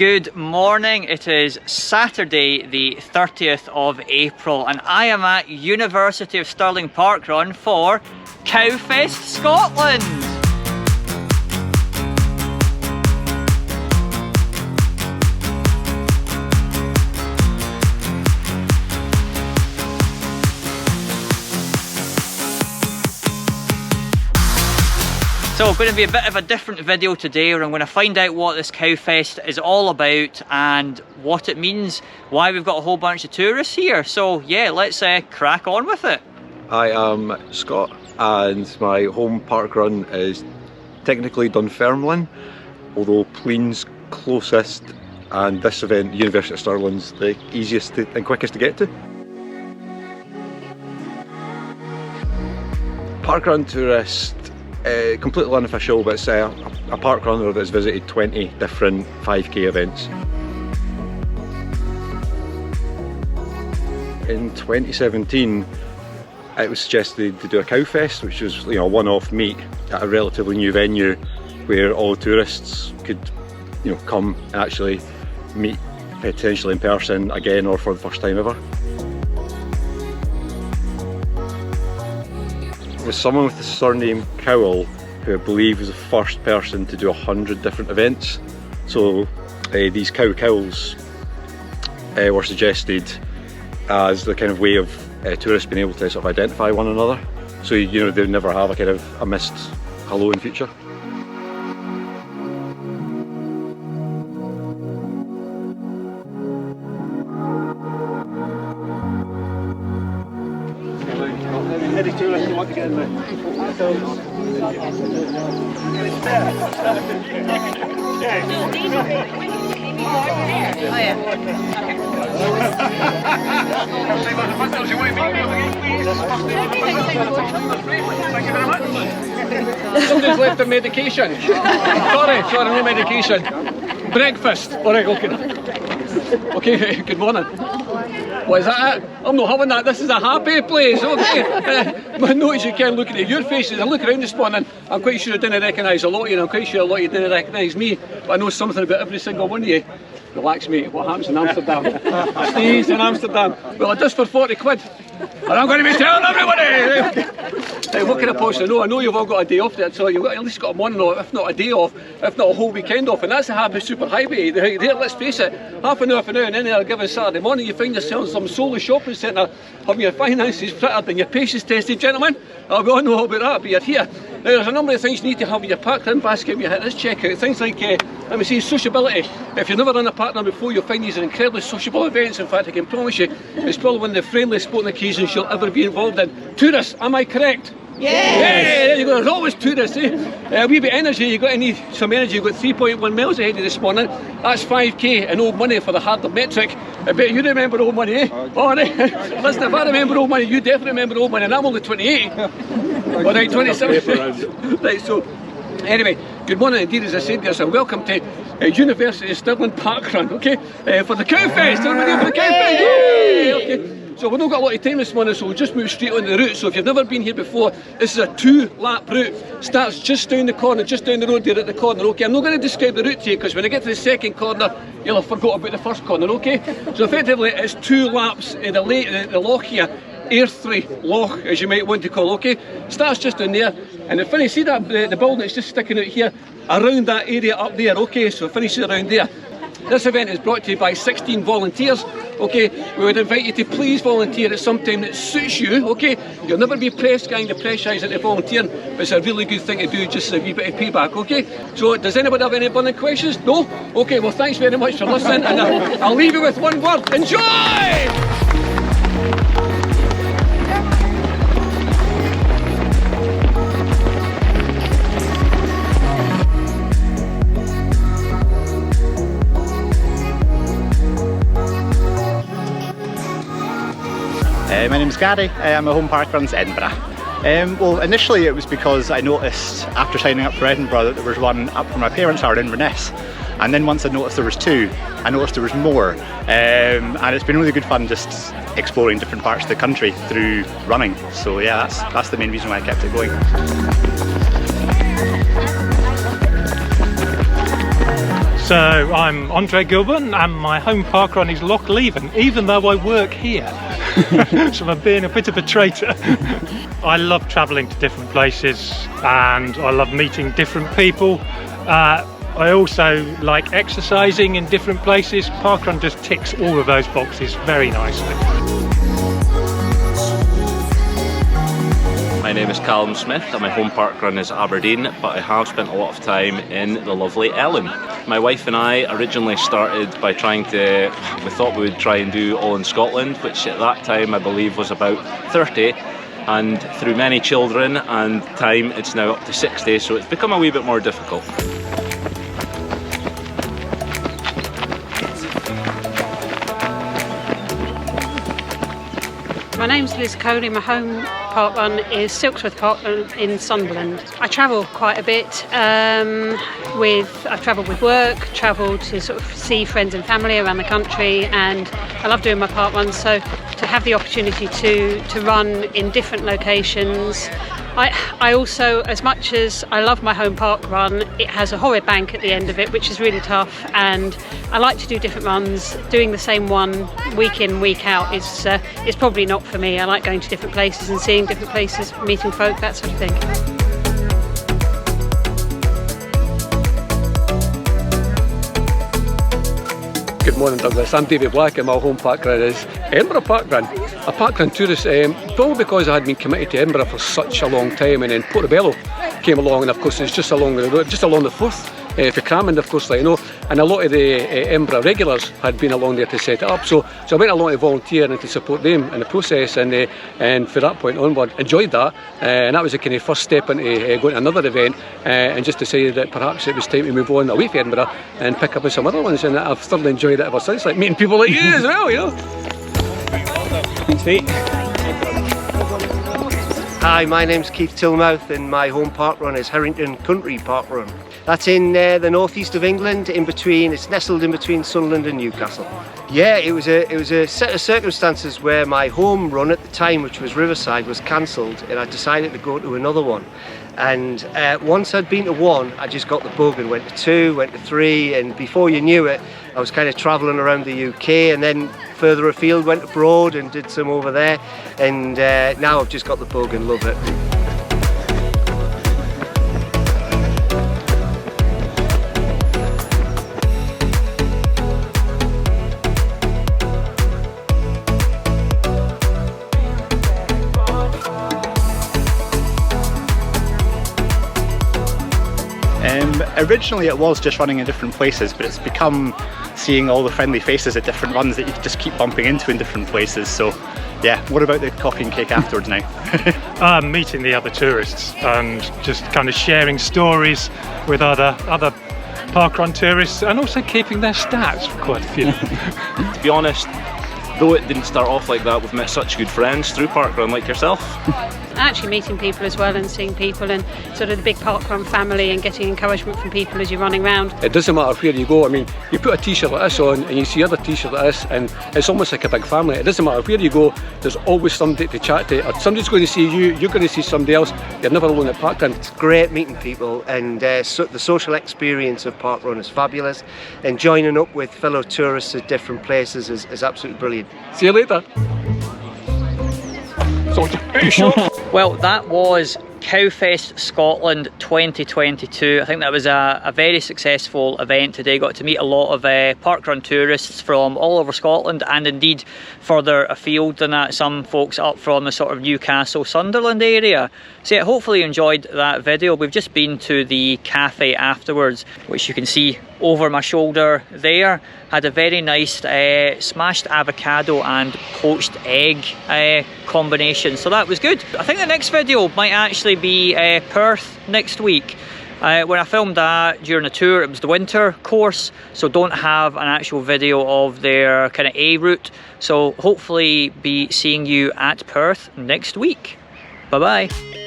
Good morning, it is Saturday the 30th of April and I am at University of Stirling parkrun for Cowfest Scotland. So going to be a bit of a different video today where I'm going to find out what this Cowfest is all about and what it means, why we've got a whole bunch of tourists here. So yeah, let's crack on with it. I am Scott and my home parkrun is technically Dunfermline, although Pleen's closest, and this event, University of Stirling's, the easiest and quickest to get to. Parkrun tourist, completely unofficial, but it's a parkrunner that's visited 20 different 5k events. In 2017 it was suggested to do a Cowfest, which was a one-off meet at a relatively new venue where all tourists could come and actually meet potentially in person again or for the first time ever. With someone with the surname Cowell, who I believe was the first person to do 100 different events. So these Cowls were suggested as the kind of way of tourists being able to sort of identify one another. So they'd never have a kind of a missed hello in future. Any tourists who want to get in there? Somebody's left their medication. Sorry, no medication. Breakfast. Alright, okay, good morning. What is that? I'm not having that. This is a happy place, okay? I notice you can't look at your faces. I look around this morning, I'm quite sure I didn't recognise a lot of you, and I'm quite sure a lot of you didn't recognise me, but I know something about every single one of you. Relax, mate. What happens in Amsterdam stays in Amsterdam. Well, I just for 40 quid. And I'm going to be telling everybody! What can I possibly know? I know you've all got a day off there, so you've at least got a morning off, if not a day off, if not a whole weekend off, and that's a happy super highway. There, let's face it, half an hour and then a given Saturday morning you find yourself in some solo shopping centre having your finances frittered and your patience tested, gentlemen. We all know about that, but you're here. Now there's a number of things you need to have in your parkrun basket when you hit this checkout. Things like, let me say, sociability. If you've never done a parkrun before, you'll find these are incredibly sociable events. In fact, I can promise you, it's probably one of the friendliest sporting occasions you'll ever be involved in. Tourists, am I correct? Yes. Yeah, there you go, there's always tourists, a wee bit of energy, you've got to need some energy. You've got 3.1 miles ahead of this morning. That's 5k in old money for the harder metric. I bet you remember old money, eh? Oh, right. Listen, if I remember old money, you definitely remember old money, and I'm only 28. Alright, 27. Right, so, anyway, good morning indeed, as I said there, so welcome to University of Stirling parkrun, okay? For the Cowfest, everybody for the Cowfest! Yay! Okay. So we've not got a lot of time this morning, so we'll just move straight on the route. So if you've never been here before, this is a 2-lap route. Starts just down the corner, just down the road there at the corner, okay? I'm not going to describe the route to you because when I get to the second corner, you'll have forgot about the first corner, okay? So effectively it's 2 laps in the loch here. Airthry Loch, as you might want to call, okay? Starts just down there, and then finish, see that the building that's just sticking out here, around that area up there, okay? So finish it around there. This event is brought to you by 16 volunteers, okay? We would invite you to please volunteer at some time that suits you, okay? You'll never be pressed, going to pressurise into volunteering, but it's a really good thing to do, just a wee bit of payback, okay? So does anybody have any burning questions? No? Okay, well thanks very much for listening, and I'll leave you with one word: enjoy! My name's Gary, I'm a home parkrun's Edinburgh. Well, initially it was because I noticed after signing up for Edinburgh that there was one up where my parents are in Inverness, and then once I noticed there was 2, I noticed there was more, and it's been really good fun just exploring different parts of the country through running. So yeah, that's the main reason why I kept it going. So I'm Andre Gilburn and my home parkrun is Loch Leven, even though I work here. So I'm being a bit of a traitor. I love travelling to different places and I love meeting different people. I also like exercising in different places. Parkrun just ticks all of those boxes very nicely. My name is Callum Smith and my home parkrun is Aberdeen, but I have spent a lot of time in the lovely Ellon. My wife and I originally started by we thought we would try and do all in Scotland, which at that time I believe was about 30, and through many children and time it's now up to 60, so it's become a wee bit more difficult. My name's Liz Coley, my home parkrun is Silksworth Parkrun in Sunderland. I travel quite a bit. I've travelled with work, travelled to sort of see friends and family around the country, and I love doing my parkruns, so to have the opportunity to run in different locations. I also, as much as I love my home park run, it has a horrid bank at the end of it, which is really tough, and I like to do different runs. Doing the same one week in, week out is probably not for me. I like going to different places and seeing different places, meeting folk, that sort of thing. Good morning, Douglas. I'm David Black and my home parkrun is Edinburgh Parkrun. A parkrun tourist, probably because I had been committed to Edinburgh for such a long time, and then Portobello came along, and of course it's just along the road, just along the Forth for Cramond, of course, like you know, and a lot of the Edinburgh regulars had been along there to set it up, so I went along to volunteer and to support them in the process, and for that point onward enjoyed that, and that was the kind of first step into going to another event, and just decided that perhaps it was time to move on away from Edinburgh and pick up with some other ones, and I've thoroughly enjoyed it ever since, like meeting people like you as well, you know. Sweet. Hi, my name's Keith Tilmouth and my home parkrun is Harrington Country Parkrun. That's in the northeast of England, it's nestled in between Sunderland and Newcastle. Yeah, it was a set of circumstances where my home run at the time, which was Riverside, was cancelled, and I decided to go to another one. And once I'd been to one, I just got the bug and went to two, went to three, and before you knew it, I was kind of travelling around the UK, and then further afield went abroad and did some over there, and now I've just got the bug and love it. Originally it was just running in different places, but it's become seeing all the friendly faces at different runs that you just keep bumping into in different places. So yeah, what about the coffee and cake afterwards now? Meeting the other tourists and just kind of sharing stories with other parkrun tourists, and also keeping their stats for quite a few. To be honest, though it didn't start off like that, we've met such good friends through parkrun like yourself. Actually meeting people as well and seeing people and sort of the big parkrun family and getting encouragement from people as you're running around. It doesn't matter where you go. I mean, you put a t-shirt like this on and you see other t-shirts like this, and it's almost like a big family. It doesn't matter where you go, there's always somebody to chat to, or somebody's going to see you, you're going to see somebody else. You're never alone at parkrun. It's great meeting people, and the social experience of parkrun is fabulous, and joining up with fellow tourists at different places is absolutely brilliant. See you later. Well, that was Cowfest Scotland 2022. I think that was a very successful event today. Got to meet a lot of parkrun tourists from all over Scotland, and indeed further afield than that, some folks up from the sort of Newcastle, Sunderland area. So yeah, hopefully you enjoyed that video. We've just been to the cafe afterwards, which you can see over my shoulder there. Had a very nice smashed avocado and poached egg combination, so that was good. I think the next video might actually be Perth next week. When I filmed that during the tour, it was the winter course, so don't have an actual video of their kind of A route. So hopefully be seeing you at Perth next week. Bye bye.